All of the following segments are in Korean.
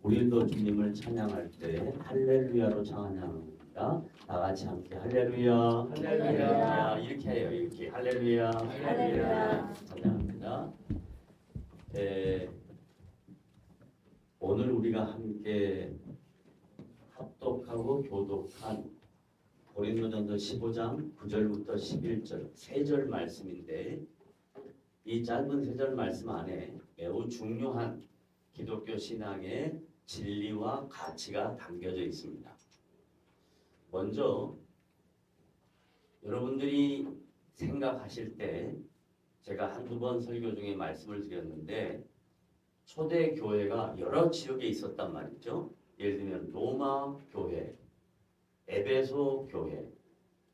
우리도 주님을 찬양할 때 할렐루야로 찬양합니다. 다 같이 함께 할렐루야, 할렐루야 이렇게 해요. 이렇게 할렐루야, 할렐루야 찬양합니다. 오늘 우리가 함께 합독하고 교독한 고린도전서 15장 9절부터 11절 세 절 말씀인데, 이 짧은 세 절 말씀 안에 매우 중요한 기독교 신앙의 진리와 가치가 담겨져 있습니다. 먼저 여러분들이 생각하실 때 제가 한두 번 설교 중에 말씀을 드렸는데, 초대 교회가 여러 지역에 있었단 말이죠. 예를 들면 로마 교회, 에베소 교회,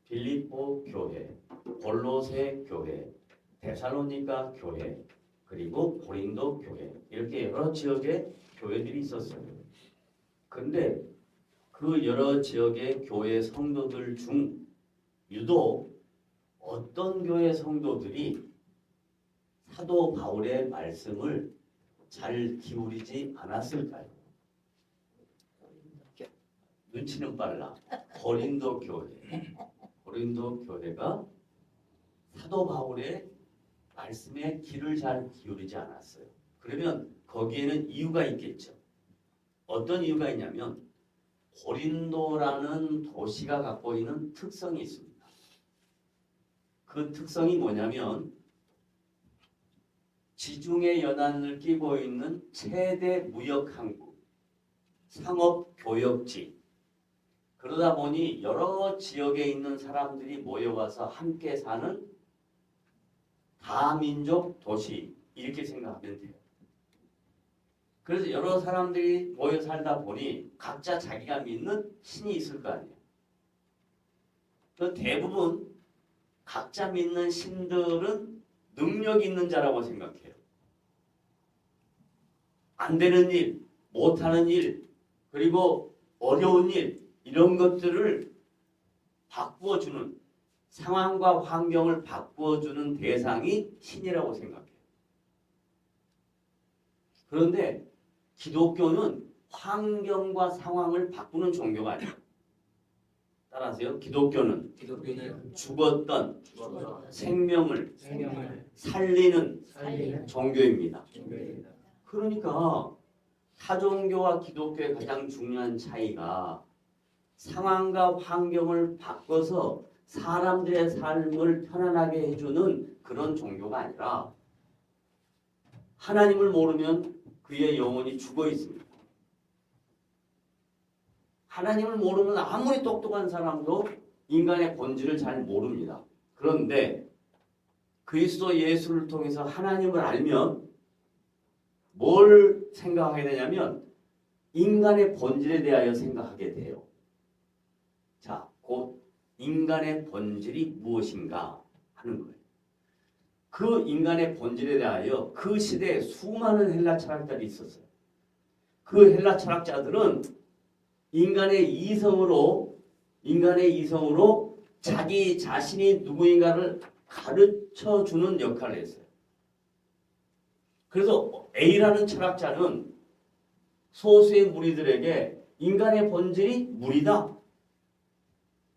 빌립보 교회, 골로새 교회, 데살로니가 교회, 그리고 고린도 교회, 이렇게 여러 지역의 교회들이 있었어요. 근데 그 여러 지역의 교회 성도들 중 유독 어떤 교회 성도들이 사도 바울의 말씀을 잘 기울이지 않았을까요? 눈치는 빨라. 고린도 교회. 고린도 교회가 사도 바울의 말씀에 귀를 잘 기울이지 않았어요. 그러면 거기에는 이유가 있겠죠. 어떤 이유가 있냐면 고린도라는 도시가 갖고 있는 특성이 있습니다. 그 특성이 뭐냐면 지중해 연안을 끼고 있는 최대 무역 항구, 상업 교역지. 그러다 보니 여러 지역에 있는 사람들이 모여와서 함께 사는 다민족 도시, 이렇게 생각하면 돼요. 그래서 여러 사람들이 모여 살다 보니 각자 자기가 믿는 신이 있을 거 아니에요. 그 대부분 각자 믿는 신들은 능력 있는 자라고 생각해요. 안 되는 일, 못하는 일, 그리고 어려운 일, 이런 것들을 바꾸어주는, 상황과 환경을 바꾸어주는 대상이 신이라고 생각해요. 그런데 기독교는 환경과 상황을 바꾸는 종교가 아니에요. 따라하세요. 기독교는 죽었던 생명을 살리는 종교입니다. 그러니까 타종교와 기독교의 가장 중요한 차이가 상황과 환경을 바꿔서 사람들의 삶을 편안하게 해주는 그런 종교가 아니라, 하나님을 모르면 그의 영혼이 죽어 있습니다. 하나님을 모르면 아무리 똑똑한 사람도 인간의 본질을 잘 모릅니다. 그런데 그리스도 예수를 통해서 하나님을 알면 뭘 생각하게 되냐면 인간의 본질에 대하여 생각하게 돼요. 자, 곧 인간의 본질이 무엇인가 하는 거예요. 그 인간의 본질에 대하여 그 시대에 수많은 헬라 철학자들이 있었어요. 그 헬라 철학자들은 인간의 이성으로 자기 자신이 누구인가를 가르쳐주는 역할을 했어요. 그래서 A라는 철학자는 소수의 무리들에게 인간의 본질이 물이다.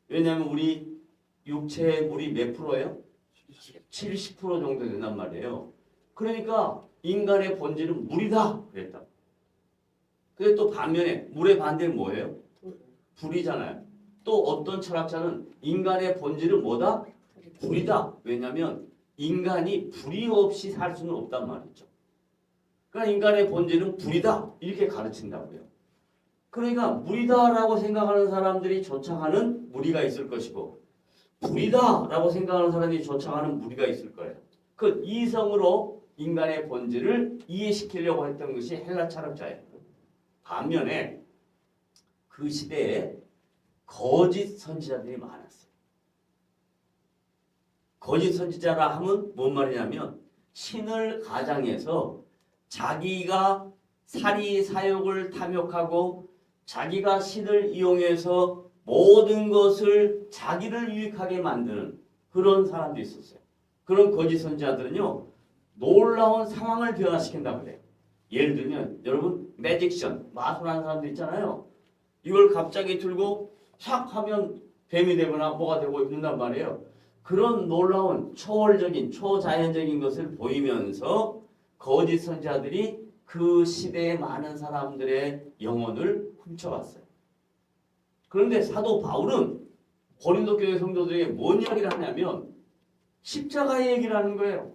왜냐하면 우리 육체의 물이 몇 프로예요? 70% 정도 된단 말이에요. 그러니까 인간의 본질은 물이다 그랬다. 근데 또 반면에 물의 반대는 뭐예요? 불이잖아요. 또 어떤 철학자는 인간의 본질은 뭐다? 불이다. 왜냐하면 인간이 불이 없이 살 수는 없단 말이죠. 그러니까 인간의 본질은 불이다 이렇게 가르친다고요. 그러니까 물이다라고 생각하는 사람들이 쫓아가는 무리가 있을 것이고, 불이다라고 생각하는 사람들이 쫓아가는 무리가 있을 거예요. 그 이성으로 인간의 본질을 이해시키려고 했던 것이 헬라 철학자예요. 반면에 그 시대에 거짓 선지자들이 많았어요. 거짓 선지자라 하면 뭔 말이냐면 신을 가장해서 자기가 사리 사욕을 탐욕하고 자기가 신을 이용해서 모든 것을 자기를 유익하게 만드는 그런 사람도 있었어요. 그런 거짓 선지자들은요, 놀라운 상황을 변화시킨다고 그래요. 예를 들면 여러분 매직션, 마술하는 사람들 있잖아요. 이걸 갑자기 들고 샥 하면 뱀이 되거나 뭐가 되고 이런단 말이에요. 그런 놀라운 초월적인 초자연적인 것을 보이면서 거짓 선지자들이 그 시대의 많은 사람들의 영혼을 훔쳐갔어요. 그런데 사도 바울은 고린도 교회 성도들에게 뭔 이야기를 하냐면 십자가의 얘기를 하는 거예요.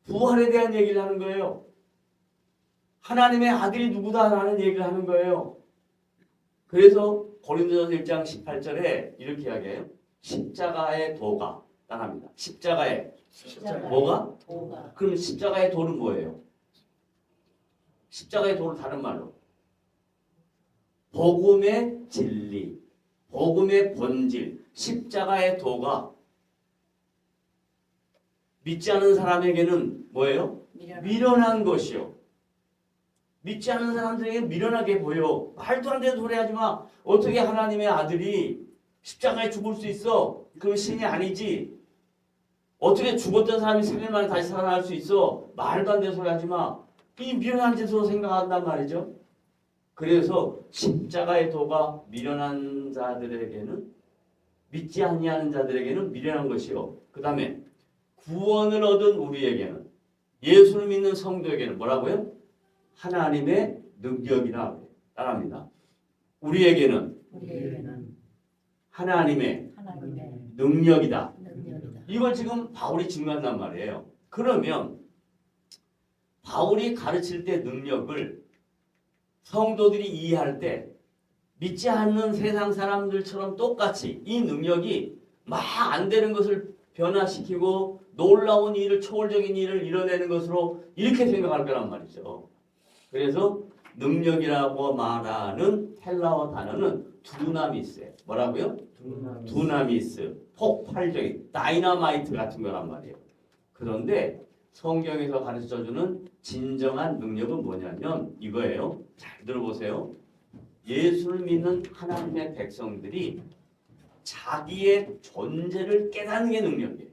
부활에 대한 얘기를 하는 거예요. 하나님의 아들이 누구다라는 얘기를 하는 거예요. 그래서 고린도전서 1장 18절에 이렇게 이야기해요. 십자가의 도가 따라합니다. 십자가의 뭐가? 도가. 그럼 십자가의 도는 뭐예요? 십자가의 도를 다른 말로 복음의 진리, 복음의 본질, 십자가의 도가 믿지 않은 사람에게는 뭐예요? 미련한 것이요. 믿지 않는 사람들에게 미련하게 보여. 말도 안 되는 소리 하지 마. 어떻게 하나님의 아들이 십자가에 죽을 수 있어? 그럼 신이 아니지. 어떻게 죽었던 사람이 3일 만에 다시 살아날 수 있어? 말도 안 되는 소리 하지 마. 이 미련한 짓으로 생각한단 말이죠. 그래서 십자가의 도가 미련한 자들에게는 믿지 아니하는 자들에게는 미련한 것이요. 그 다음에 구원을 얻은 우리에게는 예수를 믿는 성도에게는 뭐라고요? 하나님의 능력이라 따라합니다. 우리에게는 하나님의 능력이다. 이걸 지금 바울이 증거한단 말이에요. 그러면 바울이 가르칠 때 능력을 성도들이 이해할 때 믿지 않는 세상 사람들처럼 똑같이 이 능력이 막 안 되는 것을 변화시키고 놀라운 일을 초월적인 일을 이뤄내는 것으로 이렇게 생각할 거란 말이죠. 그래서 능력이라고 말하는 헬라어 단어는 두나미스예요. 뭐라고요? 두나미스, 폭발적인 다이너마이트 같은 거란 말이에요. 그런데 성경에서 가르쳐주는 진정한 능력은 뭐냐면 이거예요. 잘 들어보세요. 예수를 믿는 하나님의 백성들이 자기의 존재를 깨닫는 게 능력이에요.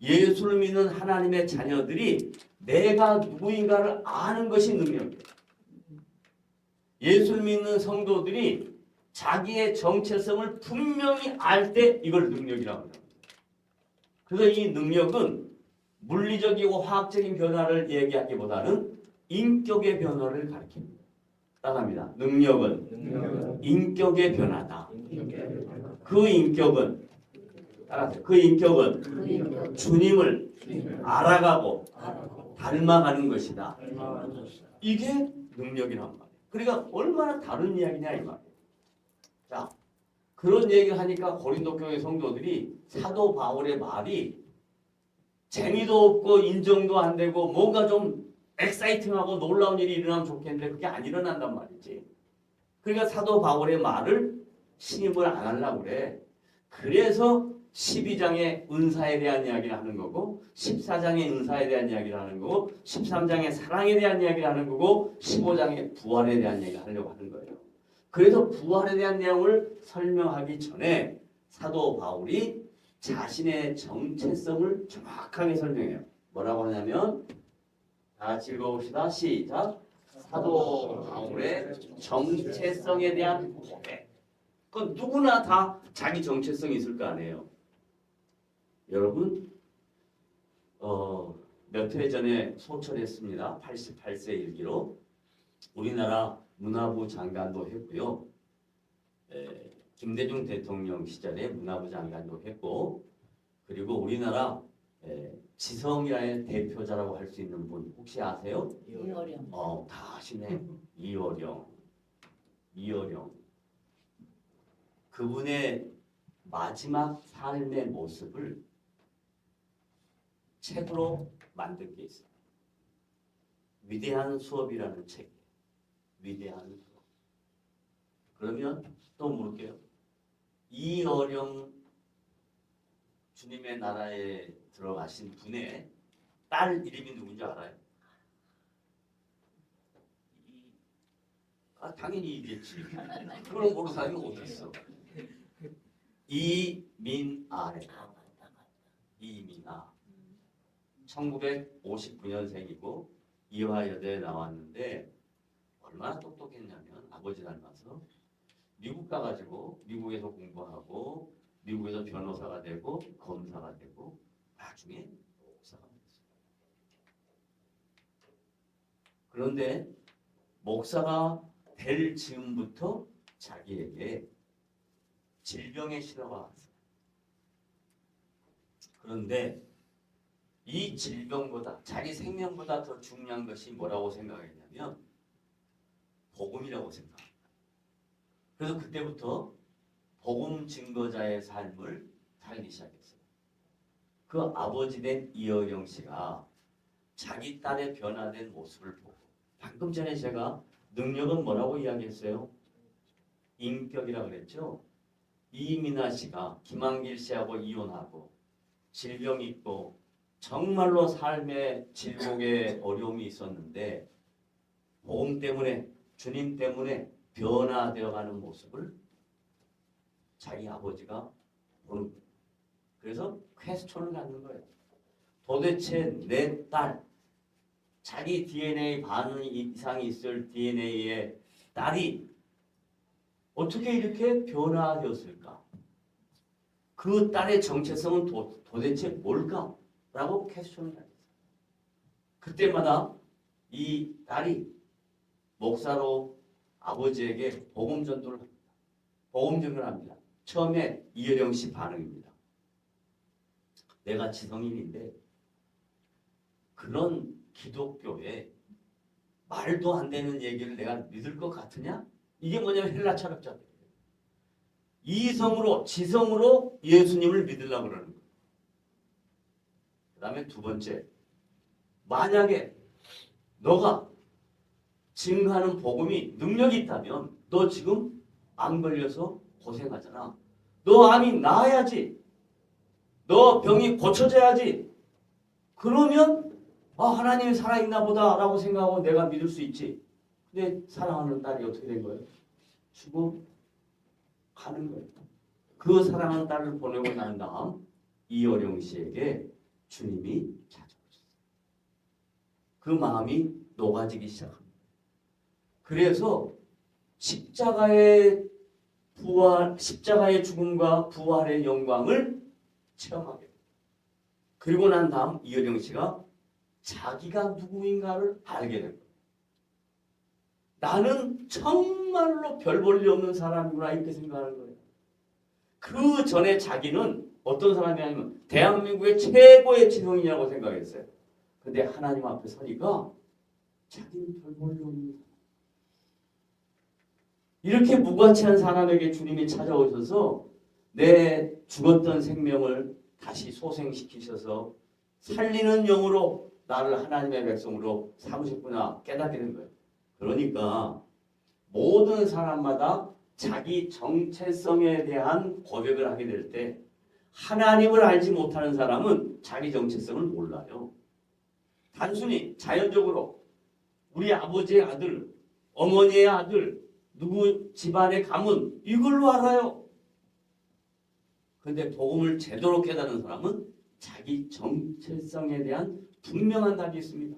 예수를 믿는 하나님의 자녀들이 내가 누구인가를 아는 것이 능력이에요. 예수를 믿는 성도들이 자기의 정체성을 분명히 알 때 이걸 능력이라고 합니다. 그래서 이 능력은 물리적이고 화학적인 변화를 얘기하기보다는 인격의 변화를 가리킵니다. 따라합니다. 능력은 인격의 변화다. 그 인격은 따라하세요. 그 인격은 주님을 알아가고 닮아가는 것이다. 이게 능력이란 말이에요. 그러니까 얼마나 다른 이야기냐 이 말이에요. 자, 그런 얘기를 하니까 고린도 교회 성도들이 사도 바울의 말이 재미도 없고 인정도 안 되고 뭔가 좀 엑사이팅하고 놀라운 일이 일어나면 좋겠는데 그게 안 일어난단 말이지. 그러니까 사도 바울의 말을 신임을 안 하려고 그래. 그래서 12장의 은사에 대한 이야기를 하는 거고 14장의 은사에 대한 이야기를 하는 거고 13장의 사랑에 대한 이야기를 하는 거고 15장의 부활에 대한 이야기를 하려고 하는 거예요. 그래서 부활에 대한 내용을 설명하기 전에 사도 바울이 자신의 정체성을 정확하게 설명해요. 뭐라고 하냐면 다 같이 읽어봅시다. 시작. 사도 바울의 정체성에 대한 고백. 그건 누구나 다 자기 정체성이 있을 거 아니에요. 여러분 몇 해 전에 소천했습니다. 88세 일기로 우리나라 문화부 장관도 했고요. 김대중 대통령 시절에 문화부 장관도 했고 그리고 우리나라 지성이라는 대표자라고 할 수 있는 분 혹시 아세요? 이어령. 다 아시네. 이어령. 그분의 마지막 삶의 모습을 책으로 만든 게 있어요. 위대한 수업이라는 책. 위대한 수업. 그러면 또 물을게요. 이어령 주님의 나라에 들어가신 분의 딸 이름이 누군지 알아요? 당연히 이겠지. 그걸 모르는 사람이 어디 있어? 이민아래. 이민아. 1959년생이고 이화여대에 나왔는데 얼마나 똑똑했냐면 아버지 닮아서 미국 가가지고 미국에서 공부하고 미국에서 변호사가 되고 검사가 되고 나중에 목사가 됐어요. 그런데 목사가 될 즈음부터 자기에게 질병의 신호가 왔어요. 그런데 이 질병보다 자기 생명보다 더 중요한 것이 뭐라고 생각했냐면 복음이라고 생각합니다. 그래서 그때부터 복음 증거자의 삶을 살기 시작했어요. 그 아버지 된 이어영 씨가 자기 딸의 변화된 모습을 보고 방금 전에 제가 능력은 뭐라고 이야기했어요? 인격이라고 그랬죠. 이민아 씨가 김한길 씨하고 이혼하고 질병이 있고 정말로 삶의 질곡에 어려움이 있었는데 복음 때문에 주님 때문에 변화되어가는 모습을 자기 아버지가 보는 거예요. 그래서 퀘스천을 갖는 거예요. 도대체 내 딸, 자기 DNA 반 이상이 있을 DNA의 딸이 어떻게 이렇게 변화되었을까? 그 딸의 정체성은 도대체 뭘까? 라고 퀘스천을 하겠어요. 그때마다 이 딸이 목사로 아버지에게 복음 전도를 합니다. 복음 전도를 합니다. 처음에 이여령 씨 반응입니다. 내가 지성인인데 그런 기독교에 말도 안 되는 얘기를 내가 믿을 것 같으냐? 이게 뭐냐면 헬라 철학자들. 이성으로 지성으로 예수님을 믿으려고 그러는 거예요. 그 다음에 두 번째, 만약에 너가 증거하는 복음이 능력이 있다면 너 지금 암 걸려서 고생하잖아. 너 암이 나아야지. 너 병이 고쳐져야지. 그러면 하나님이 살아있나 보다 라고 생각하고 내가 믿을 수 있지. 근데 사랑하는 딸이 어떻게 된 거예요? 죽어 가는 거예요. 그 사랑하는 딸을 보내고 난 다음 이어령 씨에게 주님이 찾아오셨어요. 그 마음이 녹아지기 시작합니다. 그래서 십자가의 부활, 십자가의 죽음과 부활의 영광을 체험하게 됩니다. 그리고 난 다음 이어령 씨가 자기가 누구인가를 알게 됩니다. 나는 정말로 별 볼 일 없는 사람이구나 이렇게 생각하는 거예요. 그 전에 자기는 어떤 사람이냐면 대한민국의 최고의 지성인이라고 생각했어요. 근데 하나님 앞에 서니까 자기는 별 볼 일 없는 사람. 이렇게 무가치한 사람에게 주님이 찾아오셔서 내 죽었던 생명을 다시 소생시키셔서 살리는 영으로 나를 하나님의 백성으로 삼으셨구나 깨닫게 된 거예요. 그러니까 모든 사람마다 자기 정체성에 대한 고백을 하게 될 때 하나님을 알지 못하는 사람은 자기 정체성을 몰라요. 단순히 자연적으로 우리 아버지의 아들, 어머니의 아들, 누구 집안의 가문 이걸로 알아요. 그런데 복음을 제대로 깨닫는 사람은 자기 정체성에 대한 분명한 답이 있습니다.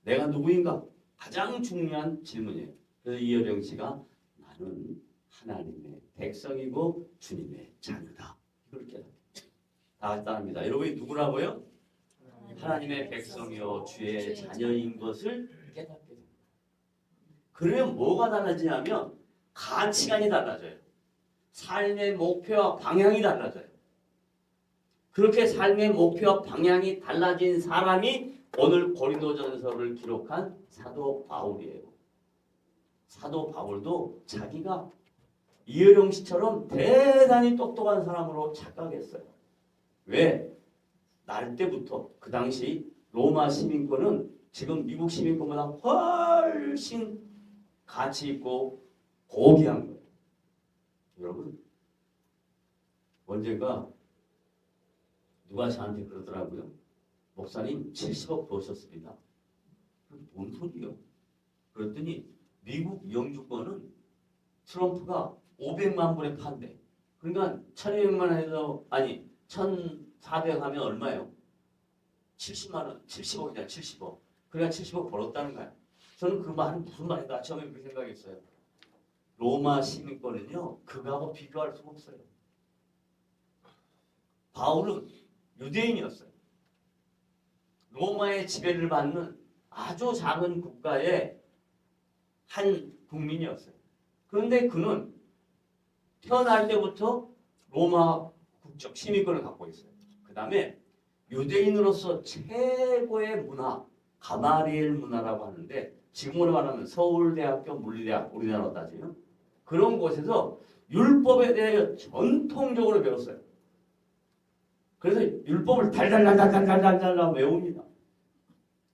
내가 누구인가? 가장 중요한 질문이에요. 그래서 이여령 씨가 나는 하나님의 백성이고 주님의 자녀다. 이걸 깨닫게 다 같이 따라합니다. 여러분이 누구라고요? 하나님의 백성이요 주의 자녀인 것을 깨닫게 됩니다. 그러면 뭐가 달라지냐면 가치관이 달라져요. 삶의 목표와 방향이 달라져요. 그렇게 삶의 목표와 방향이 달라진 사람이 오늘 고린도전서를 기록한 사도 바울이에요. 사도 바울도 자기가 이여령 씨처럼 대단히 똑똑한 사람으로 착각했어요. 왜? 날 때부터 그 당시 로마 시민권은 지금 미국 시민권보다 훨씬 가치 있고 고귀한 거예요. 여러분 언젠가 누가 저한테 그러더라고요. 목사님 70억 버셨습니다. 뭔 소리요? 그랬더니 미국 영주권은 트럼프가 500만 불에 판대. 그러니까 1200만 해서 1400 하면 얼마예요? 70만 원, 70억이잖아, 70억. 그러니까 70억 벌었다는 거야. 저는 그 말은 무슨 말인가 처음에 그렇게 생각했어요. 로마 시민권은요, 그거하고 비교할 수가 없어요. 바울은 유대인이었어요. 로마의 지배를 받는 아주 작은 국가의 한 국민이었어요. 그런데 그는 태어날 때부터 로마 국적 시민권을 갖고 있어요. 그 다음에 유대인으로서 최고의 문화, 가마리엘 문화라고 하는데 지금으로 말하면 서울대학교 물리대학, 우리나라로 따지면 그런 곳에서 율법에 대해 전통적으로 배웠어요. 그래서 율법을 달달달달달달달 외웁니다.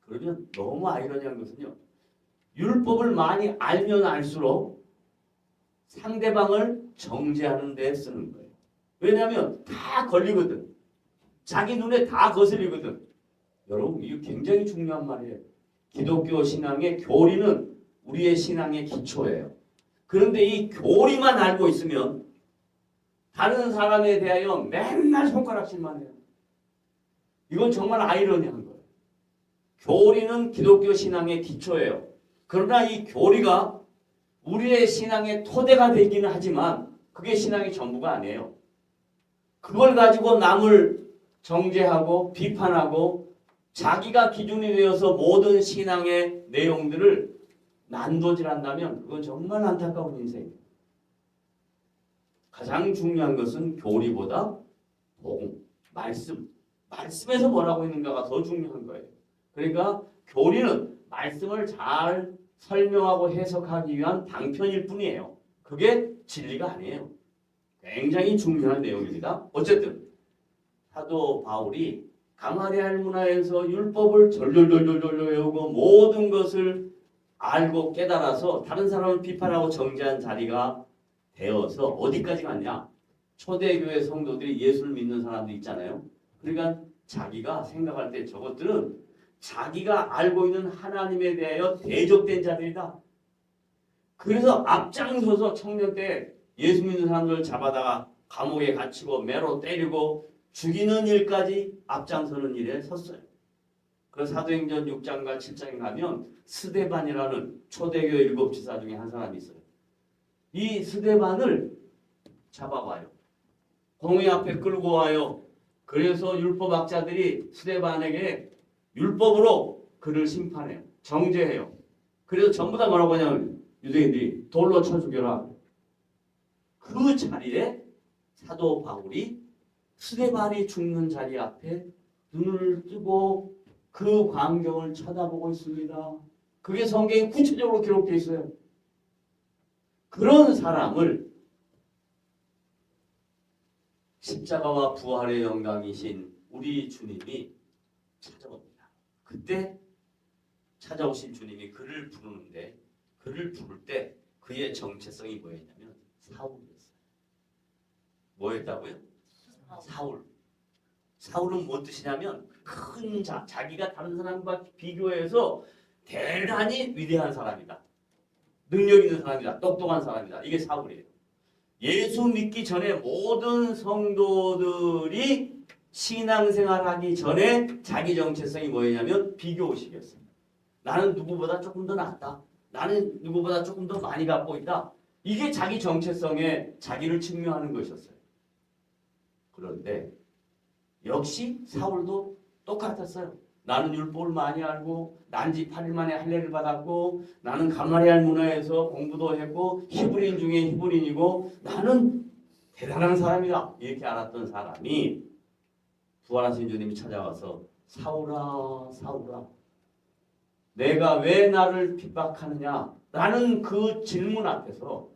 그러면 너무 아이러니한 것은요. 율법을 많이 알면 알수록 상대방을 정죄하는 데 쓰는 거예요. 왜냐하면 다 걸리거든. 자기 눈에 다 거슬리거든. 여러분 이거 굉장히 중요한 말이에요. 기독교 신앙의 교리는 우리의 신앙의 기초예요. 그런데 이 교리만 알고 있으면 다른 사람에 대하여 맨날 손가락질만 해요. 이건 정말 아이러니한 거예요. 교리는 기독교 신앙의 기초예요. 그러나 이 교리가 우리의 신앙의 토대가 되기는 하지만 그게 신앙의 전부가 아니에요. 그걸 가지고 남을 정죄하고 비판하고 자기가 기준이 되어서 모든 신앙의 내용들을 난도질한다면 그건 정말 안타까운 인생이에요. 가장 중요한 것은 교리보다 복음, 말씀에서 뭐라고 있는가가 더 중요한 거예요. 그러니까 교리는 말씀을 잘 설명하고 해석하기 위한 방편일 뿐이에요. 그게 진리가 아니에요. 굉장히 중요한 내용입니다. 어쨌든 사도 바울이 가마리알 문화에서 율법을 절절절절절 외우고 모든 것을 알고 깨달아서 다른 사람을 비판하고 정죄한 자리가 되어서 어디까지 갔냐? 초대교회 성도들이 예수를 믿는 사람들 있잖아요. 그러니까 자기가 생각할 때 저것들은 자기가 알고 있는 하나님에 대하여 대적된 자들이다. 그래서 앞장서서 청년 때 예수 믿는 사람들을 잡아다가 감옥에 갇히고 매로 때리고 죽이는 일까지 앞장서는 일에 섰어요. 그래서 사도행전 6장과 7장에 가면 스데반이라는 초대교회 일곱 지사 중에 한 사람이 있어요. 이 스데반을 잡아와요. 공회 앞에 끌고 와요. 그래서 율법학자들이 스데반에게 율법으로 그를 심판해요. 정죄해요. 그래서 전부 다 뭐라고 하냐면 유대인들이 돌로 쳐 죽여라. 그 자리에 사도 바울이 스데반이 죽는 자리 앞에 눈을 뜨고 그 광경을 쳐다보고 있습니다. 그게 성경에 구체적으로 기록되어 있어요. 그런 사람을 십자가와 부활의 영광이신 우리 주님이 찾아옵니다. 그때 찾아오신 주님이 그를 부르는데 그를 부를 때 그의 정체성이 뭐였냐면 사울이었어요. 뭐였다고요? 사울. 사울은 무슨 뜻이냐면 큰 자기가 다른 사람과 비교해서 대단히 위대한 사람이다. 능력 있는 사람이다. 똑똑한 사람이다. 이게 사울이에요. 예수 믿기 전에 모든 성도들이 신앙생활하기 전에 자기 정체성이 뭐였냐면 비교의식이었어요. 나는 누구보다 조금 더 낫다. 나는 누구보다 조금 더 많이 갖고 있다. 이게 자기 정체성에 자기를 증명하는 것이었어요. 그런데 역시 사울도 똑같았어요. 나는 율법을 많이 알고 난지 8일 만에 할례를 받았고 나는 가마리알 문화에서 공부도 했고 히브리인 중에 히브리인이고 나는 대단한 사람이다. 이렇게 알았던 사람이 부활하신 주님이 찾아와서 사울아 사울아 내가 왜 나를 핍박하느냐 라는 그 질문 앞에서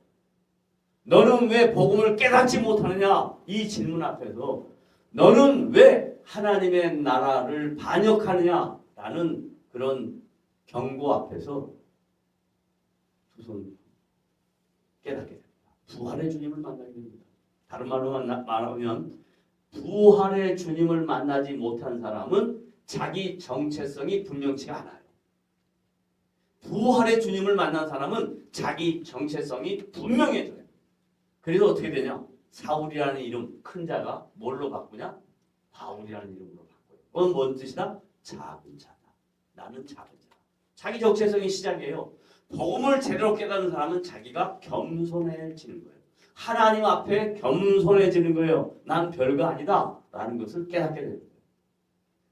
너는 왜 복음을 깨닫지 못하느냐 이 질문 앞에서 너는 왜 하나님의 나라를 반역하느냐라는 그런 경고 앞에서 두 손 깨닫게 됩니다. 부활의 주님을 만나게 됩니다. 다른 말로 말하면 부활의 주님을 만나지 못한 사람은 자기 정체성이 분명치가 않아요. 부활의 주님을 만난 사람은 자기 정체성이 분명해져요. 그래서 어떻게 되냐? 사울이라는 이름 큰 자가 뭘로 바꾸냐? 바울이라는 이름으로 바꿔요. 그건 뭔 뜻이다? 작은 자다. 나는 작은 자다. 자기 정체성이 시작이에요. 복음을 제대로 깨닫는 사람은 자기가 겸손해지는 거예요. 하나님 앞에 겸손해지는 거예요. 난 별거 아니다 라는 것을 깨닫게 됩니다.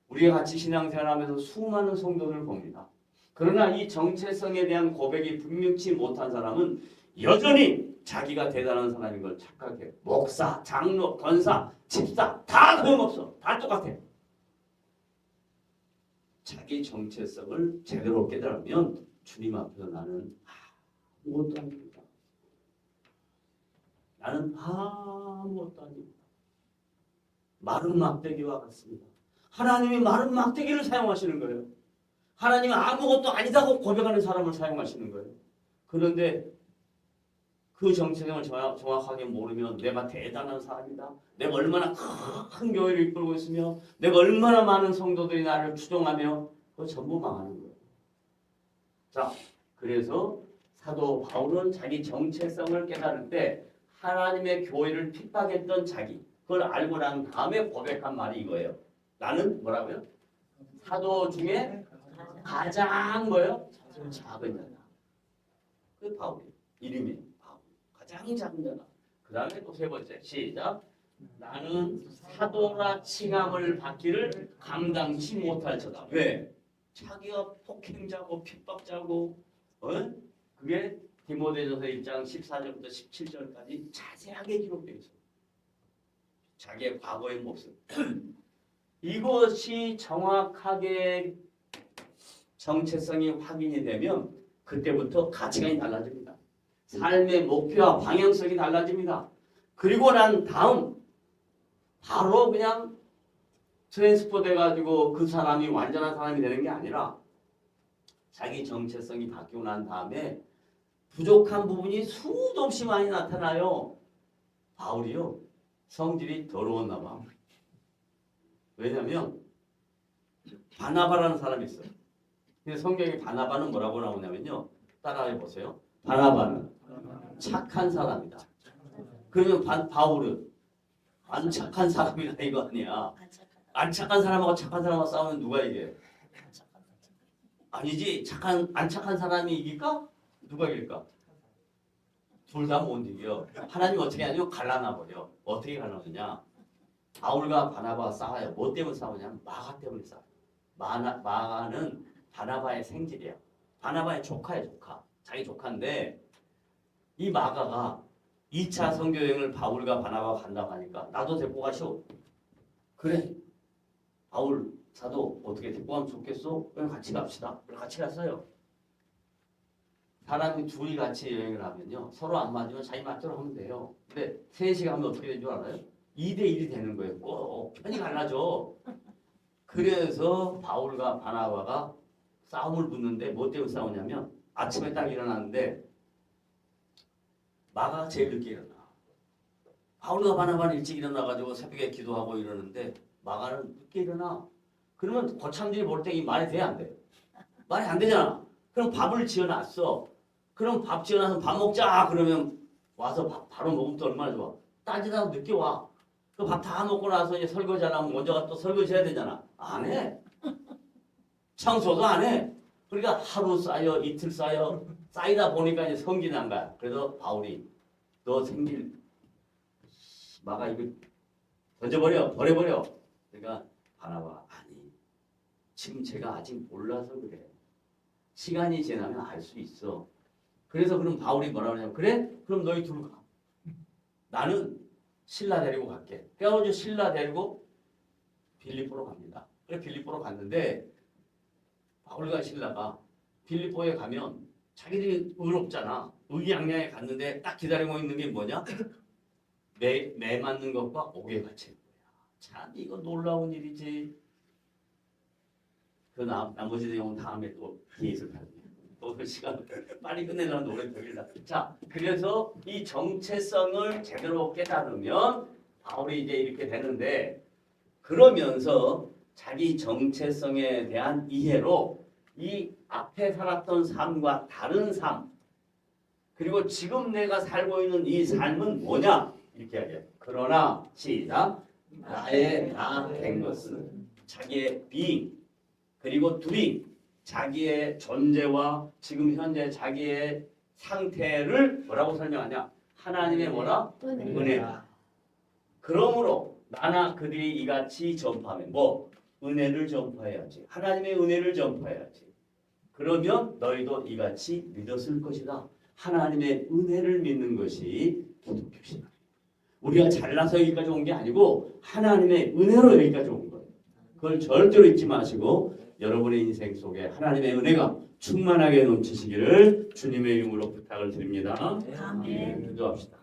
우리가 같이 신앙생활하면서 수많은 성도들을 봅니다. 그러나 이 정체성에 대한 고백이 분명치 못한 사람은 여전히 자기가 대단한 사람인 걸 착각해요. 목사, 장로, 권사, 집사 다 소용없어. 다 똑같아. 자기 정체성을 제대로 깨달으면 주님 앞에서 나는 아무것도 아닙니다. 나는 아무것도 아닙니다. 마른 막대기와 같습니다. 하나님이 마른 막대기를 사용하시는 거예요. 하나님은 아무것도 아니다고 고백하는 사람을 사용하시는 거예요. 그런데 그 정체성을 정확하게 모르면 내가 대단한 사람이다. 내가 얼마나 큰 교회를 이끌고 있으며 내가 얼마나 많은 성도들이 나를 추종하며 그거 전부 망하는 거예요. 자, 그래서 사도 바울은 자기 정체성을 깨달을 때 하나님의 교회를 핍박했던 자기 그걸 알고 난 다음에 고백한 말이 이거예요. 나는 뭐라고요? 사도 중에 가장 뭐예요? 작은 자다. 그 바울이 이름이 바울. 가장 작은 자다. 그 다음에 또 세 번째 시작. 나는 사도라 칭함을 받기를 감당치 못할 터다. 왜? 자기가 폭행자고 핍박자고 그게 디모데전서 1장 14절부터 17절까지 자세하게 기록되어 있어요. 자기의 과거의 모습. 이것이 정확하게 정체성이 확인이 되면 그때부터 가치관이 달라집니다. 삶의 목표와 방향성이 달라집니다. 그리고 난 다음 바로 그냥 트랜스포 돼가지고 그 사람이 완전한 사람이 되는 게 아니라 자기 정체성이 바뀌고 난 다음에 부족한 부분이 수도 없이 많이 나타나요. 바울이요. 성질이 더러웠나 봐. 왜냐면 바나바라는 사람이 있어요. 근데 성경에 바나바는 뭐라고 나오냐면요. 따라해 보세요. 바나바는 착한 사람이다. 그러면 바울은 안 착한 사람이다 이거 아니야. 안 착한 사람하고 착한 사람하고 싸우면 누가 이겨? 아니지. 안 착한 사람이 이길까? 누가 이길까? 둘 다 못 이겨. 하나님 어떻게 하냐면 갈라놔 버려. 어떻게 갈라놓느냐? 바울과 바나바가 싸워요. 뭐 때문에 싸우냐면 마가 때문에 싸워요. 마가는 바나바의 생질이야. 바나바의 조카야 조카. 자기 조카인데 이 마가가 2차 선교여행을 바울과 바나바가 간다고 하니까 나도 데리고 가시오. 그래. 바울 사도 어떻게 데리고 가면 좋겠어? 그럼 같이 갑시다. 같이 갔어요. 사람이 둘이 같이 여행을 하면요. 서로 안 맞으면 자기 맞대로 하면 돼요. 근데 셋이 가면 어떻게 되는 줄 알아요? 2대1이 되는 거예요. 꼭 편이 갈라져. 그래서 바울과 바나바가 싸움을 붙는데 뭐 때문에 싸우냐면 아침에 딱 일어났는데 마가가 제일 늦게 일어나. 바울과 바나바는 일찍 일어나가지고 새벽에 기도하고 이러는데 마가는 늦게 일어나. 그러면 거참들이 볼 때 이 말이 돼 안 돼? 말이 안 되잖아. 그럼 밥을 지어놨어. 그럼 밥 지어놔서 밥 먹자. 그러면 와서 바로 먹으면 또 얼마나 좋아. 따지다가 늦게 와. 그 밥 다 먹고 나서 이제 설거지 하려면 먼저 또 설거지 해야 되잖아. 안 해. 청소도 안 해. 그러니까 하루 쌓여 이틀 쌓여 쌓이다 보니까 이제 성기 난 거야. 그래서 바울이 너 생길 마가 이거 던져버려 버려버려. 그러니까 바나바 아니 지금 제가 아직 몰라서 그래. 시간이 지나면 알 수 있어. 그래서 그럼 바울이 뭐라고 하냐면 그래? 그럼 너희 둘 가. 나는 신라 데리고 갈게. 그래가지고 신라 데리고 빌립보로 갑니다. 그래 빌립보로 갔는데 바울과 신라가 빌립보에 가면 자기들이 의롭잖아. 의기양양해 갔는데 딱 기다리고 있는 게 뭐냐? 매 맞는 것과 옥에 갇힌 거야. 참 이거 놀라운 일이지. 그 나머지 내용은 다음에 또 기회를 가지고 또 시간 빨리 끝내려면 오래 걸린다. 자, 그래서 이 정체성을 제대로 깨달으면 바울이 이제 이렇게 되는데 그러면서 자기 정체성에 대한 이해로 이 앞에 살았던 삶과 다른 삶 그리고 지금 내가 살고 있는 이 삶은 뭐냐 이렇게 하죠. 그러나 시작 나의 나 된 것은 자기의 being 그리고 doing 자기의 존재와 지금 현재 자기의 상태를 뭐라고 설명하냐? 하나님의 뭐라? 은혜다. 그러므로 나나 그들이 이같이 전파하면 뭐? 은혜를 전파해야지. 하나님의 은혜를 전파해야지. 그러면 너희도 이같이 믿었을 것이다. 하나님의 은혜를 믿는 것이 기독교시다. 우리가 잘나서 여기까지 온 게 아니고 하나님의 은혜로 여기까지 온 거예요. 그걸 절대로 잊지 마시고 여러분의 인생 속에 하나님의 은혜가 충만하게 넘치시기를 주님의 이름으로 부탁을 드립니다. 아멘. 기도합시다.